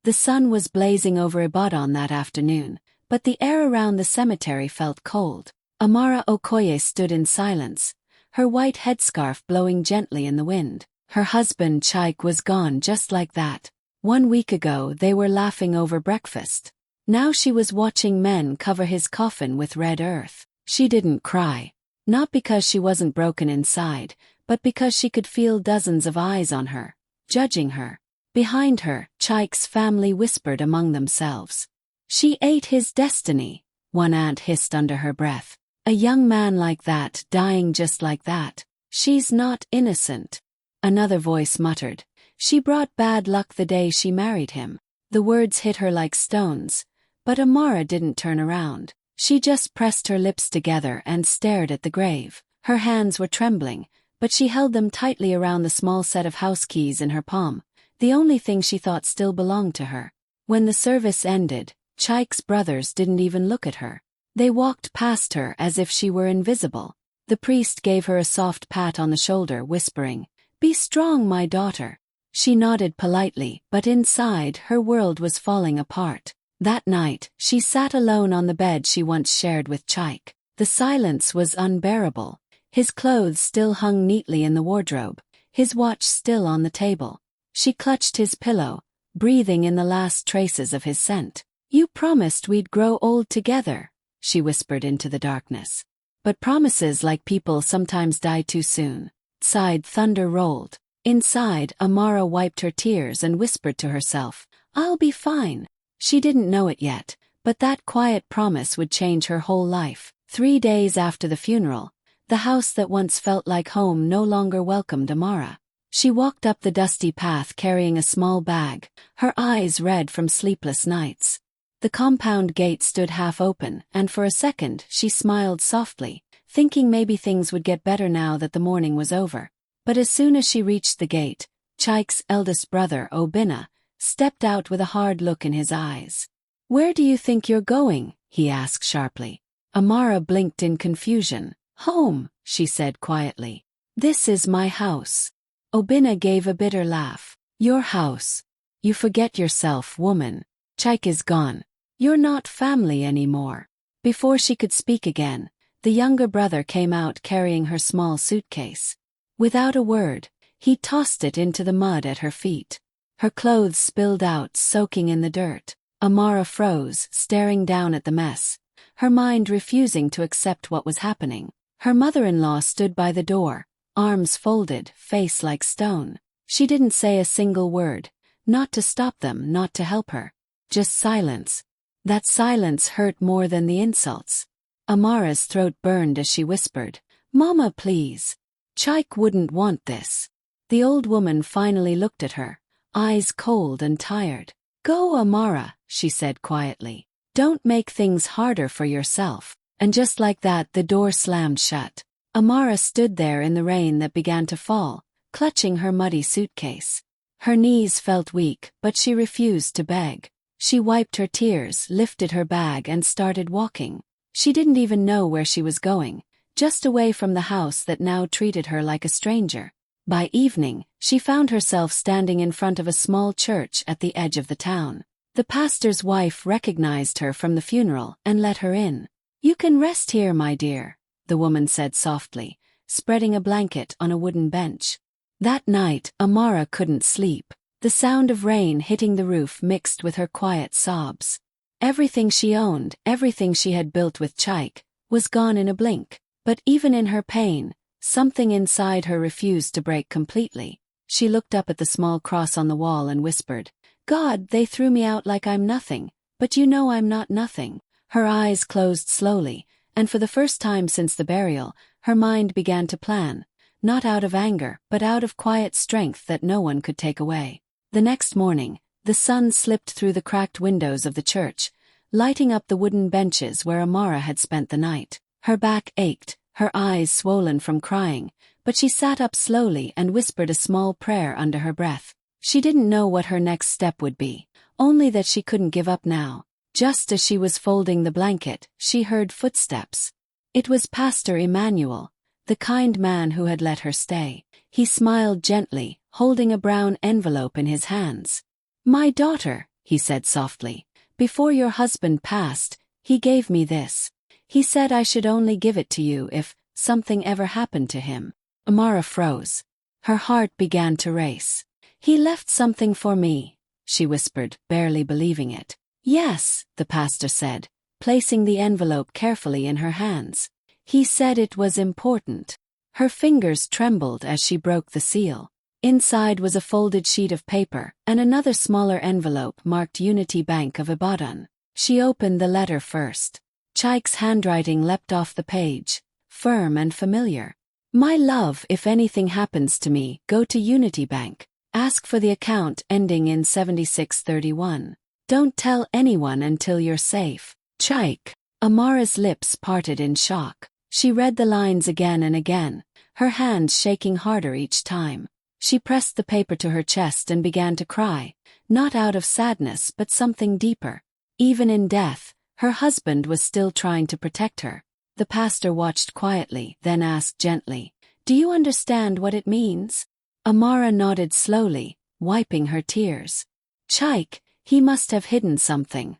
The sun was blazing over Ibadan that afternoon, but the air around the cemetery felt cold. Amara Okoye stood in silence, her white headscarf blowing gently in the wind. Her husband Chike was gone just like that. 1 week ago they were laughing over breakfast. Now she was watching men cover his coffin with red earth. She didn't cry. Not because she wasn't broken inside, but because she could feel dozens of eyes on her, judging her. Behind her, Chike's family whispered among themselves. She ate his destiny, one aunt hissed under her breath. A young man like that, dying just like that. She's not innocent. Another voice muttered. She brought bad luck the day she married him. The words hit her like stones, but Amara didn't turn around. She just pressed her lips together and stared at the grave. Her hands were trembling, but she held them tightly around the small set of house keys in her palm, the only thing she thought still belonged to her. When the service ended, Chike's brothers didn't even look at her. They walked past her as if she were invisible. The priest gave her a soft pat on the shoulder, whispering, "Be strong, my daughter." She nodded politely, but inside her world was falling apart. That night, she sat alone on the bed she once shared with Chike. The silence was unbearable. His clothes still hung neatly in the wardrobe, his watch still on the table. She clutched his pillow, breathing in the last traces of his scent. "You promised we'd grow old together," she whispered into the darkness. But promises, like people, sometimes die too soon. Outside, thunder rolled. Inside, Amara wiped her tears and whispered to herself, "I'll be fine." She didn't know it yet, but that quiet promise would change her whole life. 3 days after the funeral, the house that once felt like home no longer welcomed Amara. She walked up the dusty path carrying a small bag, her eyes red from sleepless nights. The compound gate stood half open, and for a second she smiled softly, thinking maybe things would get better now that the mourning was over. But as soon as she reached the gate, Chike's eldest brother, Obinna, stepped out with a hard look in his eyes. "Where do you think you're going?" he asked sharply. Amara blinked in confusion. "Home," she said quietly. "This is my house." Obinna gave a bitter laugh. "Your house? You forget yourself, woman. Chike is gone. You're not family anymore." Before she could speak again, the younger brother came out carrying her small suitcase. Without a word, he tossed it into the mud at her feet. Her clothes spilled out, soaking in the dirt. Amara froze, staring down at the mess, her mind refusing to accept what was happening. Her mother-in-law stood by the door, arms folded, face like stone. She didn't say a single word, not to stop them, not to help her. Just silence. That silence hurt more than the insults. Amara's throat burned as she whispered, "Mama, please. Chike wouldn't want this." The old woman finally looked at her, eyes cold and tired. "Go, Amara," she said quietly. "Don't make things harder for yourself." And just like that, the door slammed shut. Amara stood there in the rain that began to fall, clutching her muddy suitcase. Her knees felt weak, but she refused to beg. She wiped her tears, lifted her bag, and started walking. She didn't even know where she was going, just away from the house that now treated her like a stranger. By evening, she found herself standing in front of a small church at the edge of the town. The pastor's wife recognized her from the funeral and let her in. "You can rest here, my dear," the woman said softly, spreading a blanket on a wooden bench. That night, Amara couldn't sleep. The sound of rain hitting the roof mixed with her quiet sobs. Everything she owned, everything she had built with Chike, was gone in a blink. But even in her pain, something inside her refused to break completely. She looked up at the small cross on the wall and whispered, "God, they threw me out like I'm nothing, but you know I'm not nothing." Her eyes closed slowly, and for the first time since the burial, her mind began to plan, not out of anger, but out of quiet strength that no one could take away. The next morning, the sun slipped through the cracked windows of the church, lighting up the wooden benches where Amara had spent the night. Her back ached, her eyes swollen from crying, but she sat up slowly and whispered a small prayer under her breath. She didn't know what her next step would be, only that she couldn't give up now. Just as she was folding the blanket, she heard footsteps. It was Pastor Emmanuel, the kind man who had let her stay. He smiled gently, holding a brown envelope in his hands. "My daughter," he said softly. Before your husband passed, he gave me this. He said I should only give it to you if something ever happened to him. Amara froze. Her heart began to race. He left something for me, she whispered, barely believing it. Yes, the pastor said, placing the envelope carefully in her hands. He said it was important. Her fingers trembled as she broke the seal. Inside was a folded sheet of paper and another smaller envelope marked Unity Bank of Ibadan. She opened the letter first. Chaik's handwriting leapt off the page, firm and familiar. My love, if anything happens to me, go to Unity Bank. Ask for the account ending in 7631. Don't tell anyone until you're safe. Chaik. Amara's lips parted in shock. She read the lines again and again, her hands shaking harder each time. She pressed the paper to her chest and began to cry, not out of sadness but something deeper. Even in death, her husband was still trying to protect her. The pastor watched quietly, then asked gently, "Do you understand what it means?" Amara nodded slowly, wiping her tears. Chaik, he must have hidden something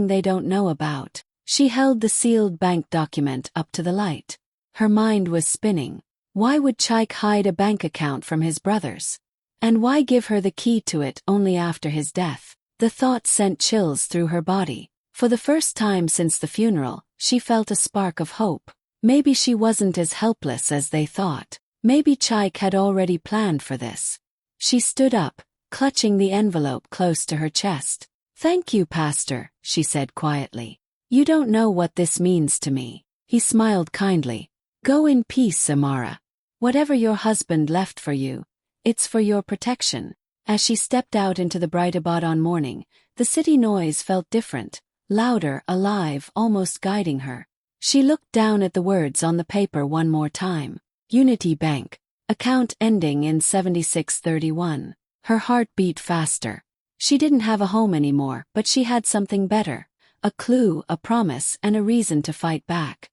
they don't know about. She held the sealed bank document up to the light. Her mind was spinning. Why would Chaik hide a bank account from his brothers? And why give her the key to it only after his death? The thought sent chills through her body. For the first time since the funeral, she felt a spark of hope. Maybe she wasn't as helpless as they thought. Maybe Chaik had already planned for this. She stood up, clutching the envelope close to her chest. "Thank you, Pastor," she said quietly. "You don't know what this means to me." He smiled kindly. "Go in peace, Amara. Whatever your husband left for you, it's for your protection." As she stepped out into the bright Ibadan morning, the city noise felt different, louder, alive, almost guiding her. She looked down at the words on the paper one more time. Unity Bank. Account ending in 7631. Her heart beat faster. She didn't have a home anymore, but she had something better. A clue, a promise, and a reason to fight back.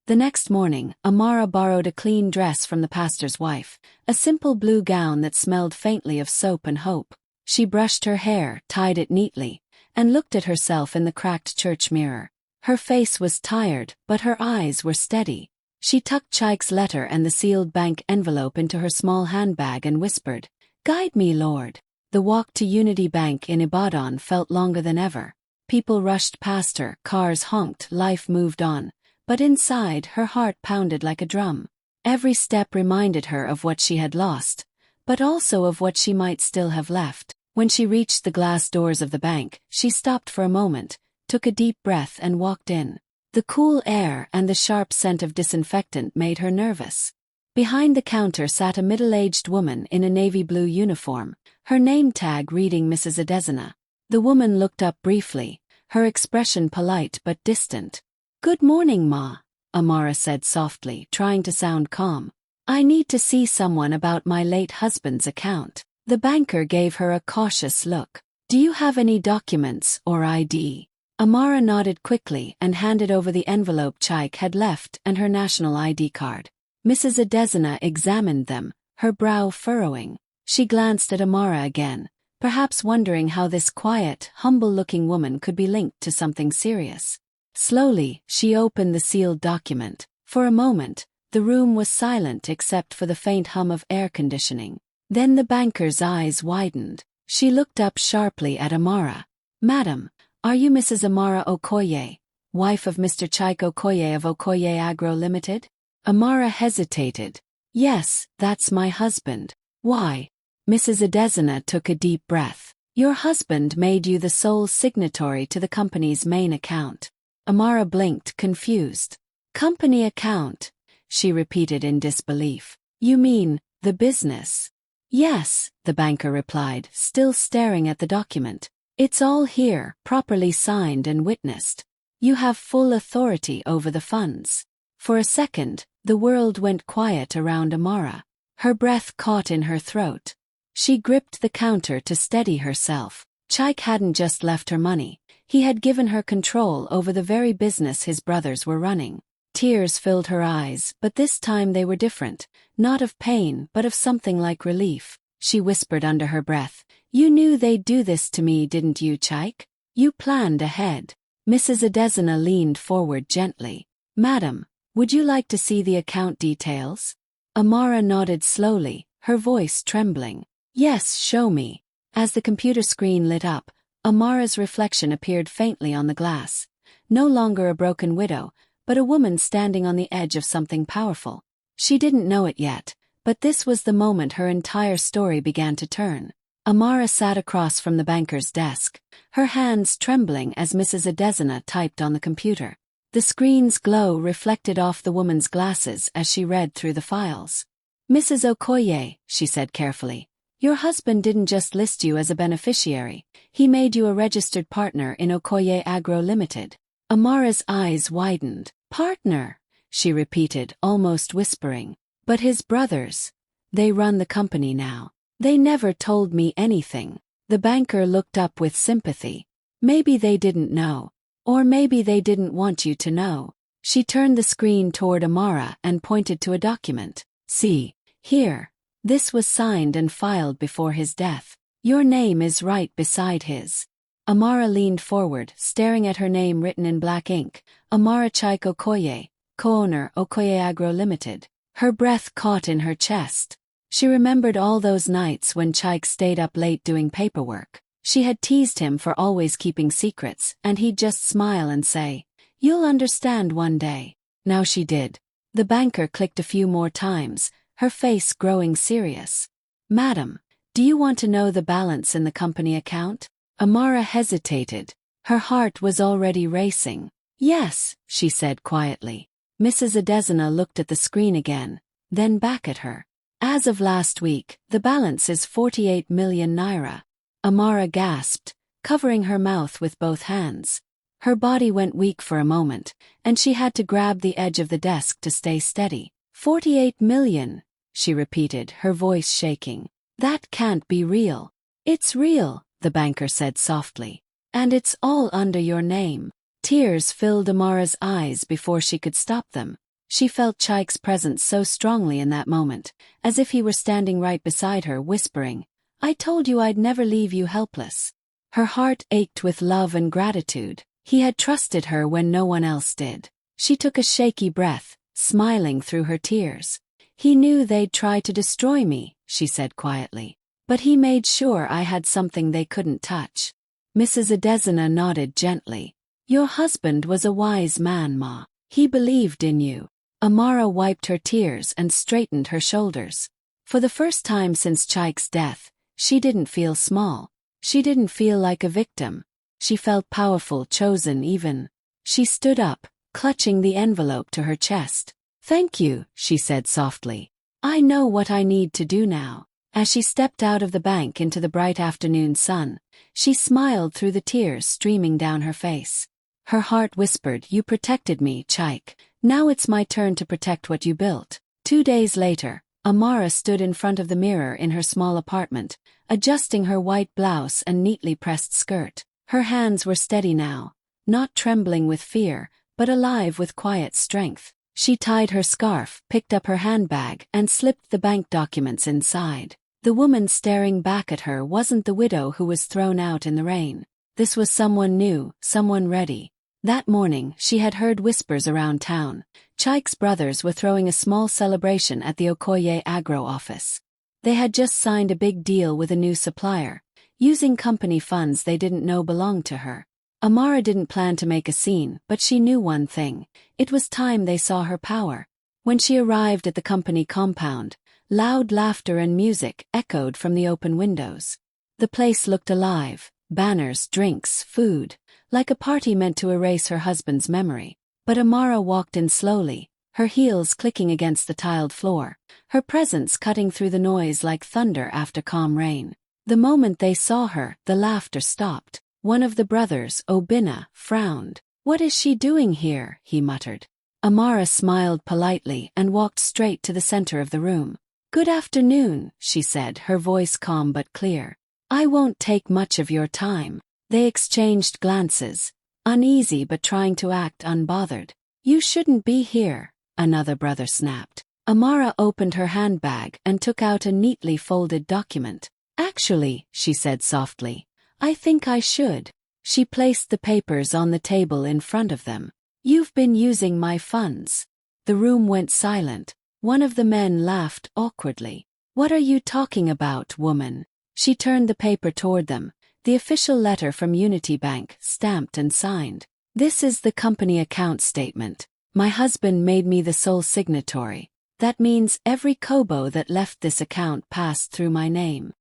The next morning, Amara borrowed a clean dress from the pastor's wife, a simple blue gown that smelled faintly of soap and hope. She brushed her hair, tied it neatly, and looked at herself in the cracked church mirror. Her face was tired, but her eyes were steady. She tucked Chaik's letter and the sealed bank envelope into her small handbag and whispered, "Guide me, Lord." The walk to Unity Bank in Ibadan felt longer than ever. People rushed past her, cars honked, life moved on. But inside, her heart pounded like a drum. Every step reminded her of what she had lost, but also of what she might still have left. When she reached the glass doors of the bank, she stopped for a moment, took a deep breath and walked in. The cool air and the sharp scent of disinfectant made her nervous. Behind the counter sat a middle-aged woman in a navy blue uniform, her name tag reading Mrs. Adesina. The woman looked up briefly, her expression polite but distant. "Good morning, Ma," Amara said softly, trying to sound calm. "I need to see someone about my late husband's account." The banker gave her a cautious look. "Do you have any documents or ID?" Amara nodded quickly and handed over the envelope Chaik had left and her national ID card. Mrs. Adesina examined them, her brow furrowing. She glanced at Amara again, perhaps wondering how this quiet, humble-looking woman could be linked to something serious. Slowly, she opened the sealed document. For a moment, the room was silent except for the faint hum of air conditioning. Then the banker's eyes widened. She looked up sharply at Amara. "Madam, are you Mrs. Amara Okoye, wife of Mr. Chaik Okoye of Okoye Agro Limited?" Amara hesitated. "Yes, that's my husband." "Why?" Mrs. Adesina took a deep breath. "Your husband made you the sole signatory to the company's main account." Amara blinked, confused. "Company account?" she repeated in disbelief. "You mean, the business?" "Yes," the banker replied, still staring at the document. "It's all here, properly signed and witnessed. You have full authority over the funds." For a second, the world went quiet around Amara. Her breath caught in her throat. She gripped the counter to steady herself. Chaik hadn't just left her money. He had given her control over the very business his brothers were running. Tears filled her eyes, but this time they were different, not of pain but of something like relief. She whispered under her breath, You knew they'd do this to me, didn't you, Chike? You planned ahead. Mrs. Adesina leaned forward gently. Madam, would you like to see the account details? Amara nodded slowly, her voice trembling. Yes, show me. As the computer screen lit up, Amara's reflection appeared faintly on the glass. No longer a broken widow, but a woman standing on the edge of something powerful. She didn't know it yet, but this was the moment her entire story began to turn. Amara sat across from the banker's desk, her hands trembling as Mrs. Adesina typed on the computer. The screen's glow reflected off the woman's glasses as she read through the files. Mrs. Okoye, she said carefully, your husband didn't just list you as a beneficiary, he made you a registered partner in Okoye Agro Limited. Amara's eyes widened. Partner, she repeated, almost whispering. But his brothers, they run the company now. They never told me anything. The banker looked up with sympathy. Maybe they didn't know. Or maybe they didn't want you to know. She turned the screen toward Amara and pointed to a document. See, here. This was signed and filed before his death. Your name is right beside his. Amara leaned forward, staring at her name written in black ink. Amara Chike Okoye, co-owner Okoye Agro Limited. Her breath caught in her chest. She remembered all those nights when Chike stayed up late doing paperwork. She had teased him for always keeping secrets, and he'd just smile and say, "You'll understand one day." Now she did. The banker clicked a few more times, her face growing serious. Madam, do you want to know the balance in the company account? Amara hesitated. Her heart was already racing. Yes, she said quietly. Mrs. Adesina looked at the screen again, then back at her. As of last week, the balance is 48 million naira. Amara gasped, covering her mouth with both hands. Her body went weak for a moment, and she had to grab the edge of the desk to stay steady. 48 million, she repeated, her voice shaking. That can't be real. It's real, the banker said softly. And it's all under your name. Tears filled Amara's eyes before she could stop them. She felt Chike's presence so strongly in that moment, as if he were standing right beside her, whispering, "I told you I'd never leave you helpless." Her heart ached with love and gratitude. He had trusted her when no one else did. She took a shaky breath, smiling through her tears. He knew they'd try to destroy me, she said quietly. But he made sure I had something they couldn't touch. Mrs. Adesina nodded gently. Your husband was a wise man, Ma. He believed in you. Amara wiped her tears and straightened her shoulders. For the first time since Chike's death, she didn't feel small. She didn't feel like a victim. She felt powerful, chosen even. She stood up, clutching the envelope to her chest. Thank you, she said softly. I know what I need to do now. As she stepped out of the bank into the bright afternoon sun, she smiled through the tears streaming down her face. Her heart whispered, you protected me, Chike. Now it's my turn to protect what you built. 2 days later, Amara stood in front of the mirror in her small apartment, adjusting her white blouse and neatly pressed skirt. Her hands were steady now, not trembling with fear, but alive with quiet strength. She tied her scarf, picked up her handbag, and slipped the bank documents inside. The woman staring back at her wasn't the widow who was thrown out in the rain. This was someone new, someone ready. That morning, she had heard whispers around town. Chike's brothers were throwing a small celebration at the Okoye Agro office. They had just signed a big deal with a new supplier, using company funds they didn't know belonged to her. Amara didn't plan to make a scene, but she knew one thing. It was time they saw her power. When she arrived at the company compound, loud laughter and music echoed from the open windows. The place looked alive. Banners, drinks, food, like a party meant to erase her husband's memory. But Amara walked in slowly, her heels clicking against the tiled floor, her presence cutting through the noise like thunder after calm rain. The moment they saw her, the laughter stopped. One of the brothers, Obinna, frowned. What is she doing here? He muttered. Amara smiled politely and walked straight to the center of the room. Good afternoon, she said, her voice calm but clear. I won't take much of your time. They exchanged glances, uneasy but trying to act unbothered. You shouldn't be here, another brother snapped. Amara opened her handbag and took out a neatly folded document. Actually, she said softly, I think I should. She placed the papers on the table in front of them. You've been using my funds. The room went silent. One of the men laughed awkwardly. What are you talking about, woman? She turned the paper toward them, the official letter from Unity Bank, stamped and signed. This is the company account statement. My husband made me the sole signatory. That means every kobo that left this account passed through my name.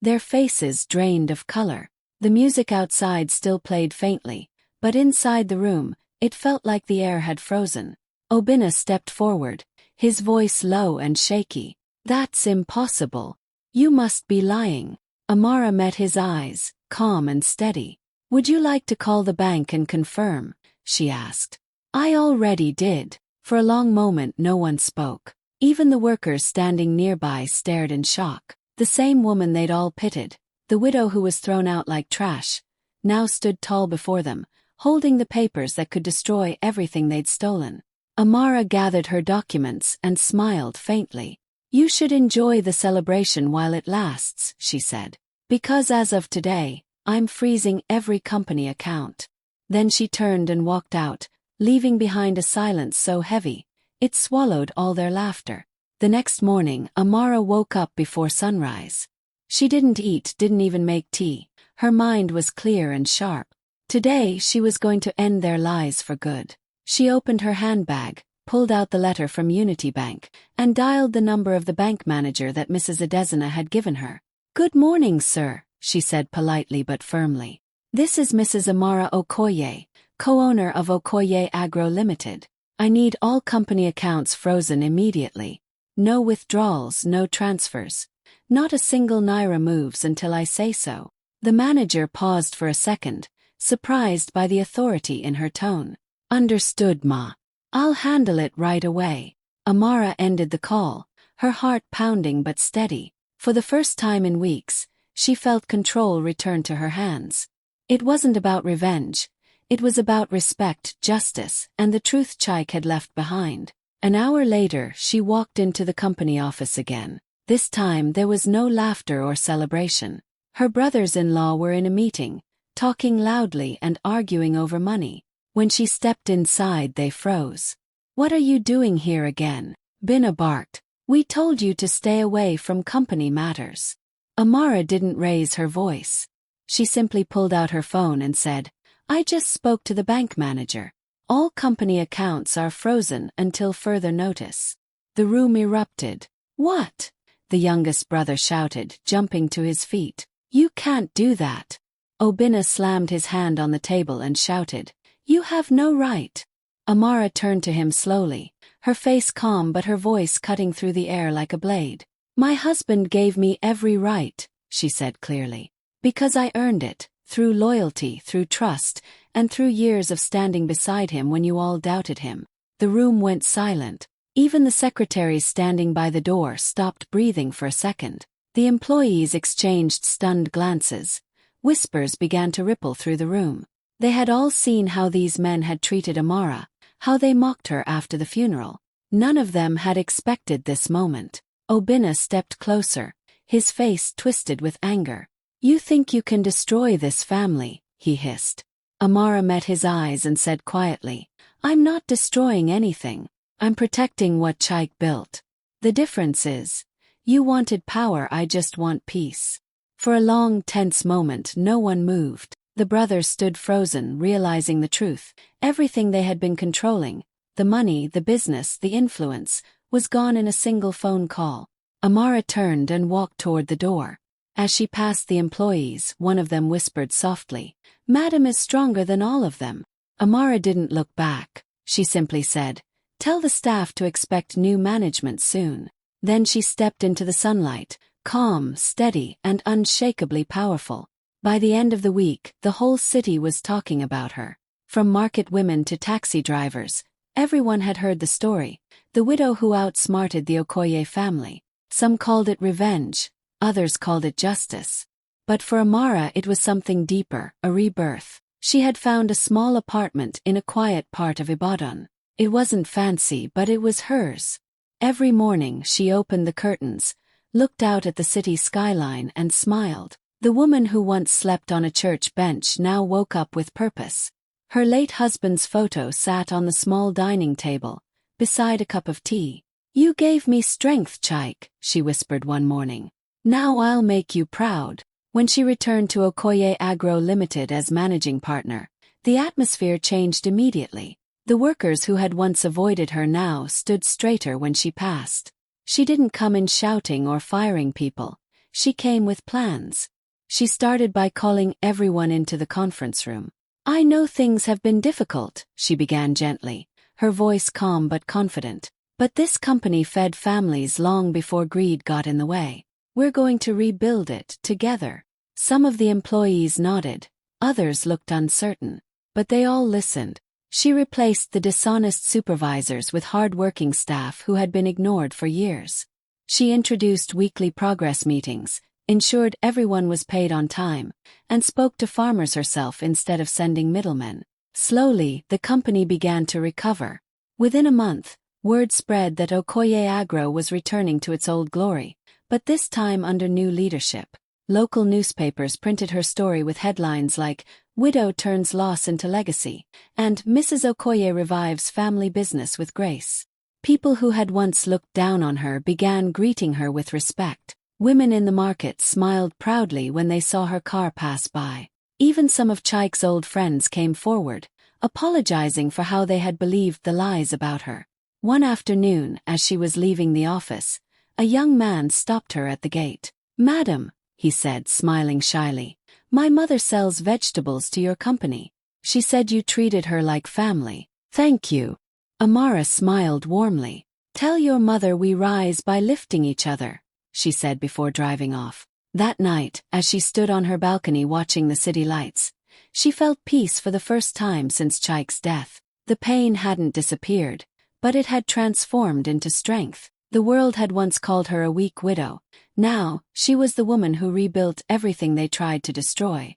Their faces drained of color. The music outside still played faintly, but inside the room, it felt like the air had frozen. Obinna stepped forward, his voice low and shaky. That's impossible. You must be lying. Amara met his eyes, calm and steady. Would you like to call the bank and confirm? She asked. I already did. For a long moment no one spoke. Even the workers standing nearby stared in shock. The same woman they'd all pitied, the widow who was thrown out like trash, now stood tall before them, holding the papers that could destroy everything they'd stolen. Amara gathered her documents and smiled faintly. You should enjoy the celebration while it lasts, she said. Because as of today, I'm freezing every company account. Then she turned and walked out, leaving behind a silence so heavy, it swallowed all their laughter. The next morning, Amara woke up before sunrise. She didn't eat, didn't even make tea. Her mind was clear and sharp. Today she was going to end their lies for good. She opened her handbag, pulled out the letter from Unity Bank, and dialed the number of the bank manager that Mrs. Adesina had given her. Good morning, sir, she said politely but firmly. This is Mrs. Amara Okoye, co-owner of Okoye Agro Limited. I need all company accounts frozen immediately. No withdrawals, no transfers. Not a single naira moves until I say so. The manager paused for a second, surprised by the authority in her tone. Understood, ma. I'll handle it right away. Amara ended the call, her heart pounding but steady. For the first time in weeks, she felt control return to her hands. It wasn't about revenge. It was about respect, justice, and the truth Chaik had left behind. An hour later, she walked into the company office again. This time there was no laughter or celebration. Her brothers-in-law were in a meeting, talking loudly and arguing over money. When she stepped inside, they froze. What are you doing here again? Binna barked. We told you to stay away from company matters. Amara didn't raise her voice. She simply pulled out her phone and said, I just spoke to the bank manager. All company accounts are frozen until further notice. The room erupted. What? The youngest brother shouted, jumping to his feet. You can't do that. Obinna slammed his hand on the table and shouted, You have no right. Amara turned to him slowly, her face calm but her voice cutting through the air like a blade. My husband gave me every right, she said clearly. Because I earned it, through loyalty, through trust, and through years of standing beside him when you all doubted him. The room went silent. Even the secretaries standing by the door stopped breathing for a second. The employees exchanged stunned glances. Whispers began to ripple through the room. They had all seen how these men had treated Amara, how they mocked her after the funeral. None of them had expected this moment. Obinna stepped closer, his face twisted with anger. You think you can destroy this family, he hissed. Amara met his eyes and said quietly, I'm not destroying anything. I'm protecting what Chaik built. The difference is, you wanted power, I just want peace. For a long, tense moment no one moved. The brothers stood frozen, realizing the truth. Everything they had been controlling, the money, the business, the influence, was gone in a single phone call. Amara turned and walked toward the door. As she passed the employees, one of them whispered softly, Madam is stronger than all of them. Amara didn't look back. She simply said, Tell the staff to expect new management soon. Then she stepped into the sunlight, calm, steady, and unshakably powerful. By the end of the week, the whole city was talking about her. From market women to taxi drivers, everyone had heard the story, the widow who outsmarted the Okoye family. Some called it revenge, others called it justice. But for Amara it was something deeper, a rebirth. She had found a small apartment in a quiet part of Ibadan. It wasn't fancy, but it was hers. Every morning she opened the curtains, looked out at the city skyline and smiled. The woman who once slept on a church bench now woke up with purpose. Her late husband's photo sat on the small dining table, beside a cup of tea. "You gave me strength, Chaik," she whispered one morning. "Now I'll make you proud." When she returned to Okoye Agro Limited as managing partner, the atmosphere changed immediately. The workers who had once avoided her now stood straighter when she passed. She didn't come in shouting or firing people. She came with plans. She started by calling everyone into the conference room. "I know things have been difficult," she began gently, her voice calm but confident. "But this company fed families long before greed got in the way. We're going to rebuild it together." Some of the employees nodded, others looked uncertain, but they all listened. She replaced the dishonest supervisors with hard-working staff who had been ignored for years. She introduced weekly progress meetings, ensured everyone was paid on time, and spoke to farmers herself instead of sending middlemen. Slowly, the company began to recover. Within a month, word spread that Okoye Agro was returning to its old glory, but this time under new leadership. Local newspapers printed her story with headlines like, "Widow turns loss into legacy," and "Mrs. Okoye revives family business with grace." People who had once looked down on her began greeting her with respect. Women in the market smiled proudly when they saw her car pass by. Even some of Chaik's old friends came forward, apologizing for how they had believed the lies about her. One afternoon, as she was leaving the office, a young man stopped her at the gate. "Madam," he said, smiling shyly, "my mother sells vegetables to your company. She said you treated her like family." "Thank you." Amara smiled warmly. "Tell your mother we rise by lifting each other," she said before driving off. That night, as she stood on her balcony watching the city lights, she felt peace for the first time since Chaik's death. The pain hadn't disappeared, but it had transformed into strength. The world had once called her a weak widow. Now, she was the woman who rebuilt everything they tried to destroy.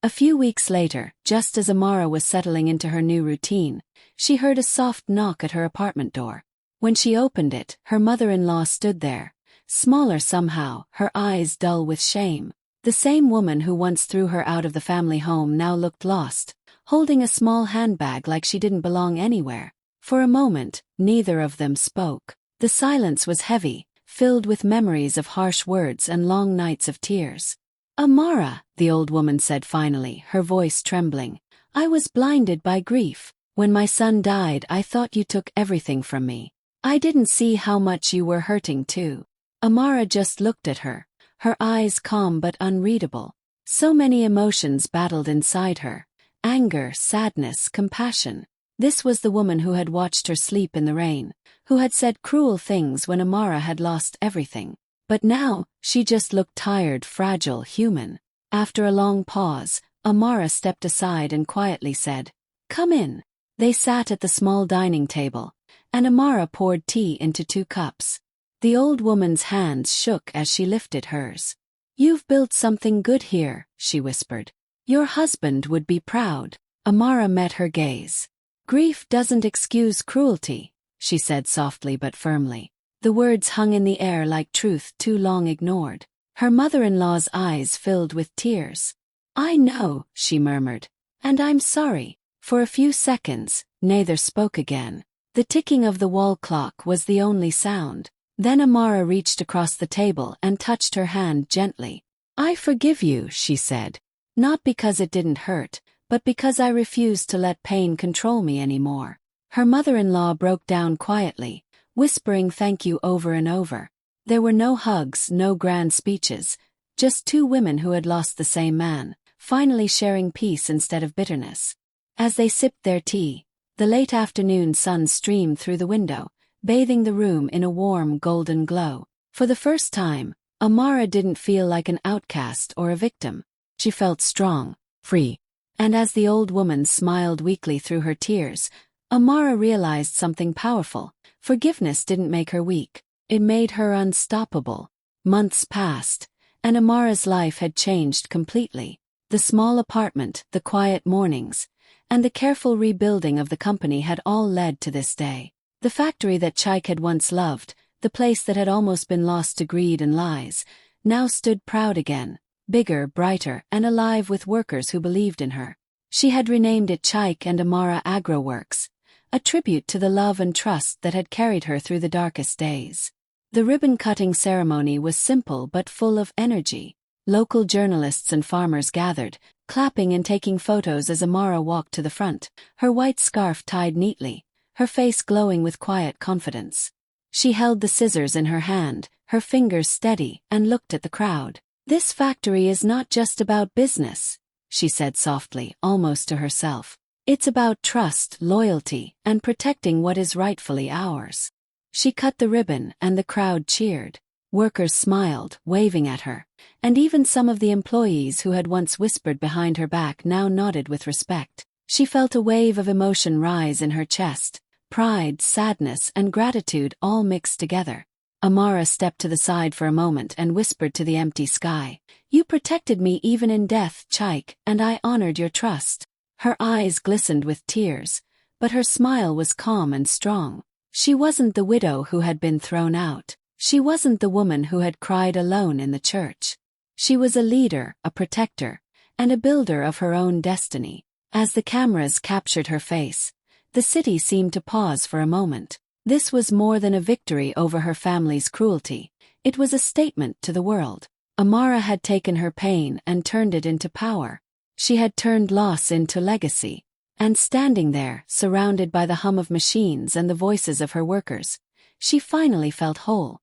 A few weeks later, just as Amara was settling into her new routine, she heard a soft knock at her apartment door. When she opened it, her mother-in-law stood there, smaller somehow, her eyes dull with shame. The same woman who once threw her out of the family home now looked lost, holding a small handbag like she didn't belong anywhere. For a moment, neither of them spoke. The silence was heavy, filled with memories of harsh words and long nights of tears. "Amara," the old woman said finally, her voice trembling, "I was blinded by grief. When my son died, I thought you took everything from me. I didn't see how much you were hurting too." Amara just looked at her, her eyes calm but unreadable. So many emotions battled inside her: anger, sadness, compassion. This was the woman who had watched her sleep in the rain, who had said cruel things when Amara had lost everything. But now, she just looked tired, fragile, human. After a long pause, Amara stepped aside and quietly said, "Come in." They sat at the small dining table, and Amara poured tea into 2 cups. The old woman's hands shook as she lifted hers. "You've built something good here," she whispered. "Your husband would be proud." Amara met her gaze. "Grief doesn't excuse cruelty," she said softly but firmly. The words hung in the air like truth too long ignored. Her mother-in-law's eyes filled with tears. "I know," she murmured, "and I'm sorry." For a few seconds, neither spoke again. The ticking of the wall clock was the only sound. Then Amara reached across the table and touched her hand gently. "I forgive you," she said. "Not because it didn't hurt, but because I refused to let pain control me anymore." Her mother-in-law broke down quietly, whispering thank you over and over. There were no hugs, no grand speeches, just 2 women who had lost the same man, finally sharing peace instead of bitterness. As they sipped their tea, the late afternoon sun streamed through the window, bathing the room in a warm golden glow. For the first time, Amara didn't feel like an outcast or a victim. She felt strong, free. And as the old woman smiled weakly through her tears, Amara realized something powerful. Forgiveness didn't make her weak. It made her unstoppable. Months passed, and Amara's life had changed completely. The small apartment, the quiet mornings, and the careful rebuilding of the company had all led to this day. The factory that Chaik had once loved, The place that had almost been lost to greed and lies, now stood proud again, bigger, brighter, and alive with workers who believed in her. She had renamed it Chaik and Amara Agro Works, a tribute to the love and trust that had carried her through the darkest days. The ribbon-cutting ceremony was simple but full of energy. Local journalists and farmers gathered, clapping and taking photos as Amara walked to the front, her white scarf tied neatly, her face glowing with quiet confidence. She held the scissors in her hand, her fingers steady, and looked at the crowd. "This factory is not just about business," she said softly, almost to herself. "It's about trust, loyalty, and protecting what is rightfully ours." She cut the ribbon, and the crowd cheered. Workers smiled, waving at her, and even some of the employees who had once whispered behind her back now nodded with respect. She felt a wave of emotion rise in her chest, pride, sadness, and gratitude all mixed together. Amara stepped to the side for a moment and whispered to the empty sky, "You protected me even in death, Chaik, and I honored your trust." Her eyes glistened with tears, but her smile was calm and strong. She wasn't the widow who had been thrown out. She wasn't the woman who had cried alone in the church. She was a leader, a protector, and a builder of her own destiny. As the cameras captured her face, the city seemed to pause for a moment. This was more than a victory over her family's cruelty. It was a statement to the world. Amara had taken her pain and turned it into power. She had turned loss into legacy. And standing there, surrounded by the hum of machines and the voices of her workers, she finally felt whole.